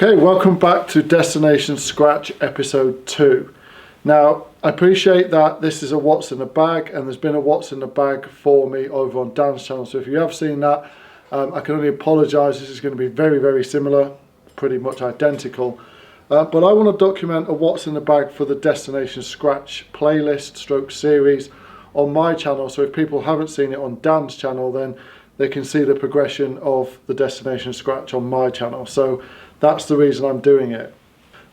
Okay, welcome back to Destination Scratch episode 2. Now, I appreciate that this is a what's in the bag, and there's been a what's in the bag for me over on Dan's channel. So if you have seen that, I can only apologise. This is going to be very, very similar, pretty much identical. But I want to document a what's in the bag for the Destination Scratch playlist stroke series on my channel. So if people haven't seen it on Dan's channel, then they can see the progression of the Destination Scratch on my channel. So that's the reason I'm doing it.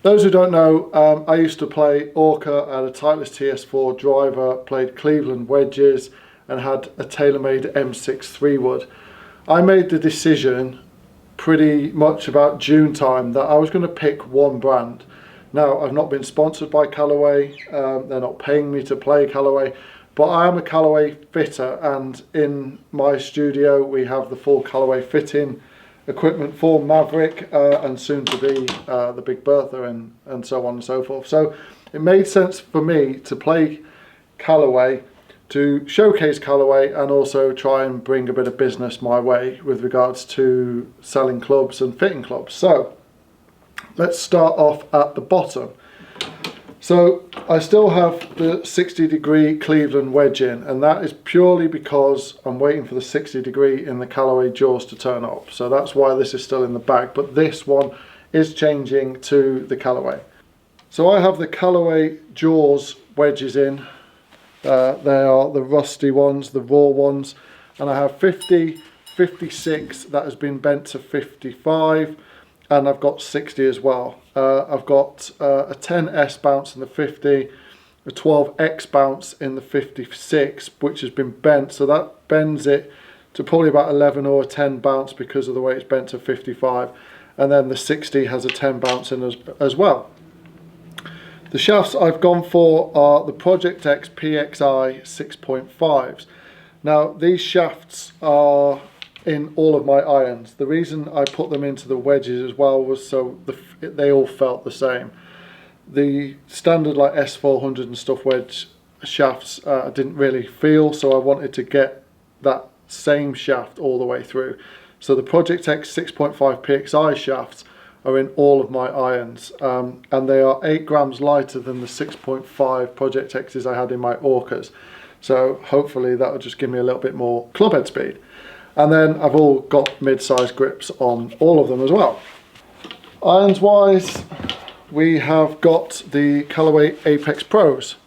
Those who don't know, I used to play Orca at a Titleist TS4 driver, played Cleveland Wedges, and had a TaylorMade M6 3-wood. I made the decision pretty much about June time that I was going to pick one brand. Now, I've not been sponsored by Callaway, they're not paying me to play Callaway, but I am a Callaway fitter, and in my studio we have the full Callaway fitting equipment for Maverick and soon to be the Big Bertha and so on and so forth. So it made sense for me to play Callaway, to showcase Callaway, and also try and bring a bit of business my way with regards to selling clubs and fitting clubs. So let's start off at the bottom. So I still have the 60 degree Cleveland wedge in, and that is purely because I'm waiting for the 60 degree in the Callaway jaws to turn up. So that's why this is still in the bag, but this one is changing to the Callaway. So I have the Callaway jaws wedges in. They are the rusty ones, the raw ones, and I have 50, 56 that has been bent to 55, and I've got 60 as well. I've got a 10S bounce in the 50, a 12X bounce in the 56, which has been bent, so that bends it to probably about 11 or a 10 bounce because of the way it's bent to 55, and then the 60 has a 10 bounce in as well. The shafts I've gone for are the Project X PXI 6.5s. Now, these shafts are in all of my irons. The reason I put them into the wedges as well was so they all felt the same. The standard like S400 and stuff wedge shafts I didn't really feel, so I wanted to get that same shaft all the way through. So the Project X 6.5 PXI shafts are in all of my irons, and they are 8 grams lighter than the 6.5 Project X's I had in my Orcas. So hopefully that will just give me a little bit more club head speed. And then I've all got mid-size grips on all of them as well. Irons wise, we have got the Callaway Apex Pros.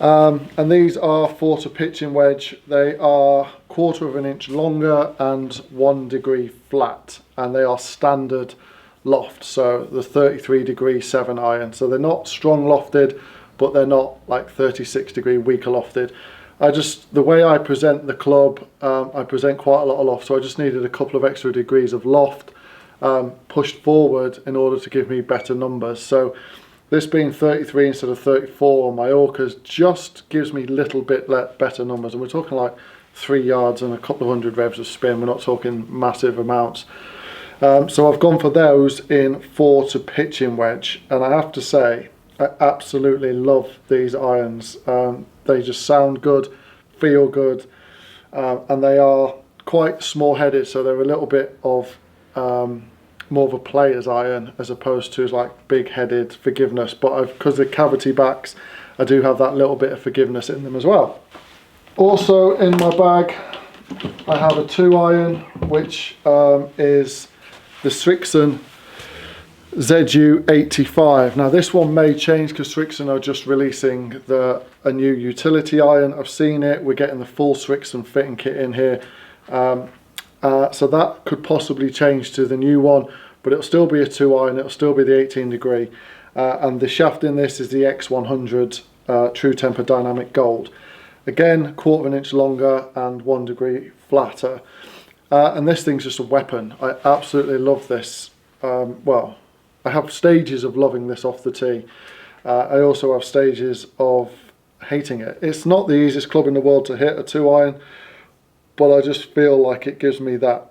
And these are for to pitching wedge. They are 1/4 of an inch longer and 1 degree flat. And they are standard loft. So the 33 degree 7 iron. So they're not strong lofted, but they're not like 36 degree weaker lofted. The way I present the club, I present quite a lot of loft, so I just needed a couple of extra degrees of loft pushed forward in order to give me better numbers. So this being 33 instead of 34 on my Orcas just gives me a little bit better numbers, and we're talking like 3 yards and a couple of hundred revs of spin. We're not talking massive amounts. So I've gone for those in 4 to pitching wedge, and I have to say I absolutely love these irons. They just sound good, feel good, and they are quite small headed, so they're a little bit of more of a player's iron as opposed to like big headed forgiveness, but because they're cavity backs, I do have that little bit of forgiveness in them as well. Also in my bag I have a 2 iron, which is the Strixon ZU85. Now this one may change because Strixon are just releasing a new utility iron. I've seen it, we're getting the full Strixon fitting kit in here, so that could possibly change to the new one, but it'll still be a 2 iron, it'll still be the 18 degree, and the shaft in this is the X100 True Temper Dynamic Gold. Again, 1/4 of an inch longer and 1 degree flatter, and this thing's just a weapon. I absolutely love this. Well, I have stages of loving this off the tee. I also have stages of hating it. It's not the easiest club in the world to hit, a 2 iron, but I just feel like it gives me that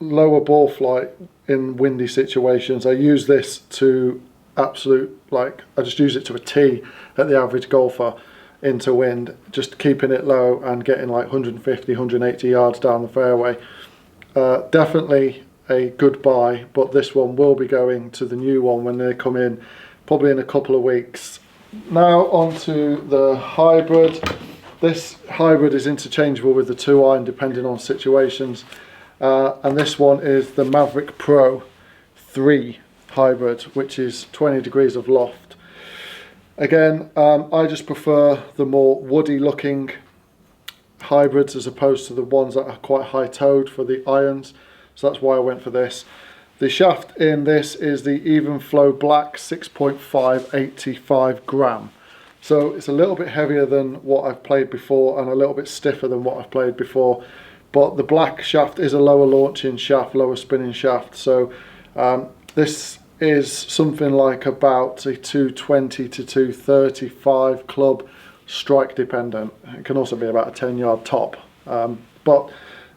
lower ball flight in windy situations. I use this to I just use it to a tee at the average golfer into wind, just keeping it low and getting like 150, 180 yards down the fairway. Definitely a good buy, but this one will be going to the new one when they come in, probably in a couple of weeks. Now onto the hybrid. This hybrid is interchangeable with the 2-iron depending on situations, and this one is the Maverick Pro 3 hybrid, which is 20 degrees of loft. Again, I just prefer the more woody looking hybrids as opposed to the ones that are quite high-toed for the irons, so that's why I went for this. The shaft in this is the Even Flow Black 6.5 85 gram, so it's a little bit heavier than what I've played before and a little bit stiffer than what I've played before, but the black shaft is a lower launching shaft, lower spinning shaft, so this is something like about a 220 to 235 club, strike dependent. It can also be about a 10-yard top, but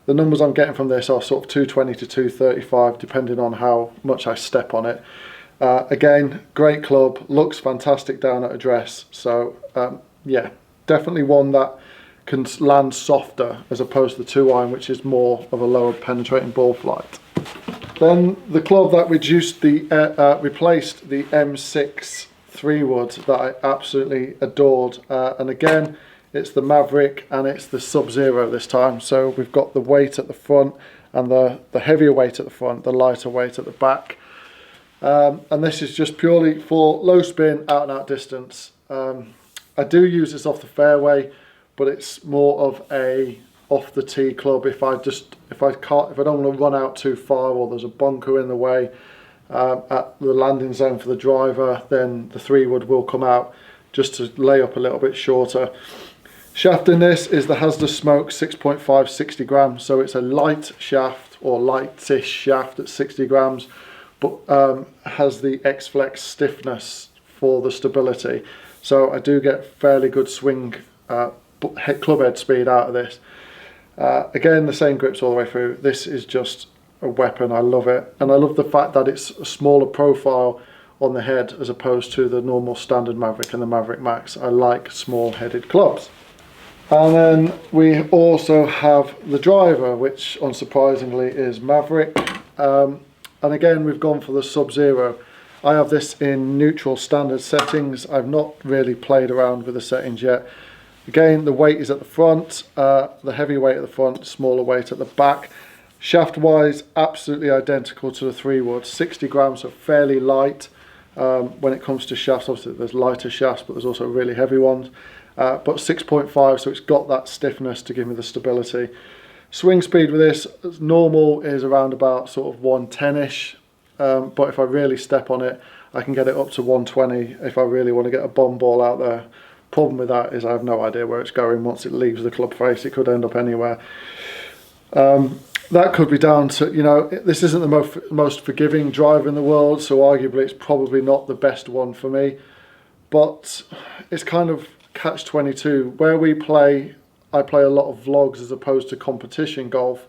the numbers I'm getting from this are sort of 220 to 235 depending on how much I step on it. Again, great club, looks fantastic down at address, so yeah, definitely one that can land softer as opposed to the 2-iron, which is more of a lower penetrating ball flight. Then the club that replaced the M6 3-wood that I absolutely adored, and again it's the Maverick and it's the SubZero this time, so we've got the weight at the front and the heavier weight at the front, the lighter weight at the back, and this is just purely for low spin, out and out distance. I do use this off the fairway, but it's more of a off the tee club. If I don't want to run out too far or there's a bunker in the way at the landing zone for the driver, then the 3-wood will come out just to lay up a little bit shorter. Shaft in this is the Hasda Smoke 6.5 60 grams, so it's a light shaft or lightish shaft at 60 grams, but has the X-Flex stiffness for the stability, so I do get fairly good swing club head speed out of this. Again, the same grips all the way through. This is just a weapon. I love it, and I love the fact that it's a smaller profile on the head as opposed to the normal standard Maverick and the Maverick Max. I like small headed clubs. And then we also have the driver, which unsurprisingly is Maverick, and again we've gone for the SubZero. I have this in neutral standard settings. I've not really played around with the settings yet. Again, the weight is at the front, the heavy weight at the front, smaller weight at the back. Shaft wise, absolutely identical to the 3-wood, 60 grams, so fairly light. When it comes to shafts, obviously there's lighter shafts, but there's also really heavy ones. But 6.5, so it's got that stiffness to give me the stability. Swing speed with this, normal is around about sort of 110-ish, but if I really step on it, I can get it up to 120 if I really want to get a bomb ball out there. Problem with that is I have no idea where it's going once it leaves the club face. It could end up anywhere. That could be down to, you know, this isn't the most forgiving driver in the world, so arguably it's probably not the best one for me, but it's kind of catch-22. Where I play a lot of vlogs as opposed to competition golf.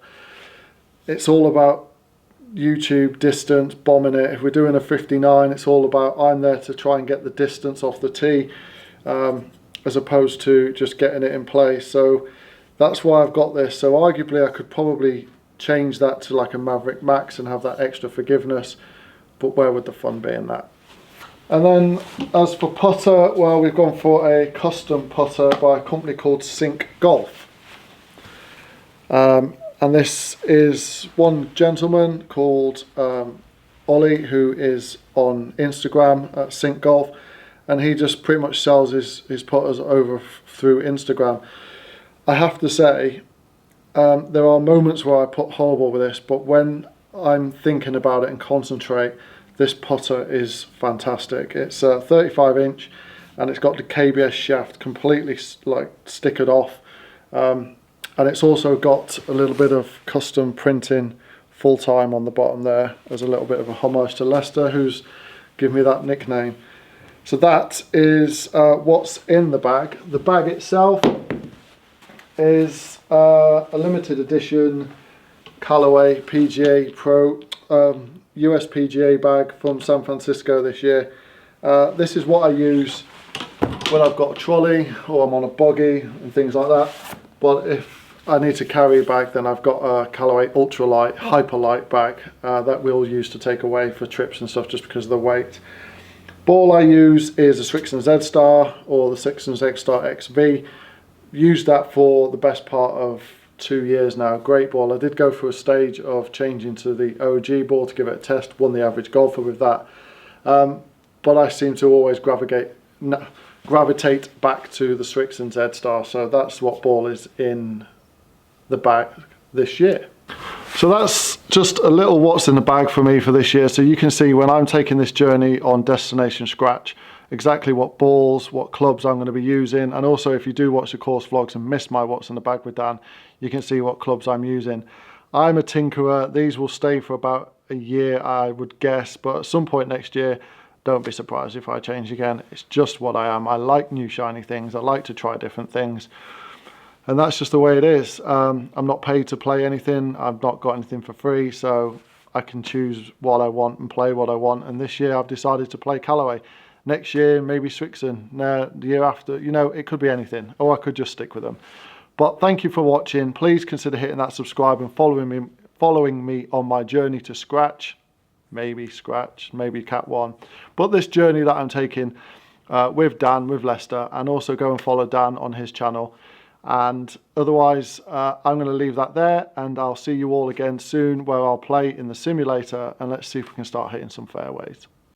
It's all about YouTube distance, bombing it. If we're doing a 59, it's all about I'm there to try and get the distance off the tee, as opposed to just getting it in play. So that's why I've got this. So arguably I could probably change that to like a Maverick Max and have that extra forgiveness, but where would the fun be in that? And then as for putter, well, we've gone for a custom putter by a company called Sync Golf. And this is one gentleman called Ollie, who is on Instagram at Sync Golf, and he just pretty much sells his putters over through Instagram. I have to say, there are moments where I put horrible with this, but when I'm thinking about it and concentrate, this putter is fantastic. It's a 35-inch, and it's got the KBS shaft completely like stickered off, and it's also got a little bit of custom printing full time on the bottom there as a little bit of a homage to Lester, who's given me that nickname. So that is what's in the bag. The bag itself is a limited edition Callaway PGA Pro US PGA bag from San Francisco this year. This is what I use when I've got a trolley or I'm on a buggy and things like that. But if I need to carry a bag, then I've got a Callaway ultralight, hyperlight bag that we'll use to take away for trips and stuff just because of the weight. Ball I use is a Srixon Z-Star or the Srixon Z-Star XV. Used that for the best part of 2 years now. Great ball. I did go through a stage of changing to the OG ball to give it a test. Won the average golfer with that. But I seem to always gravitate back to the Srixon Z-Star. So that's what ball is in the bag this year. So that's just a little what's in the bag for me for this year. So you can see when I'm taking this journey on Destination Scratch, exactly what balls, what clubs I'm going to be using. And also if you do watch the course vlogs and miss my what's in the bag with Dan, you can see what clubs I'm using. I'm a tinkerer. These will stay for about a year, I would guess. But at some point next year, don't be surprised if I change again. It's just what I am. I like new shiny things. I like to try different things. And that's just the way it is. I'm not paid to play anything. I've not got anything for free, so I can choose what I want and play what I want. And this year I've decided to play Callaway. Next year, maybe Srixon. The year after, you know, it could be anything. Or I could just stick with them. But thank you for watching. Please consider hitting that subscribe and following me on my journey to Scratch. Maybe Scratch, maybe Cat 1. But this journey that I'm taking with Dan, with Lester, and also go and follow Dan on his channel. And otherwise, I'm going to leave that there, and I'll see you all again soon where I'll play in the simulator, and let's see if we can start hitting some fairways.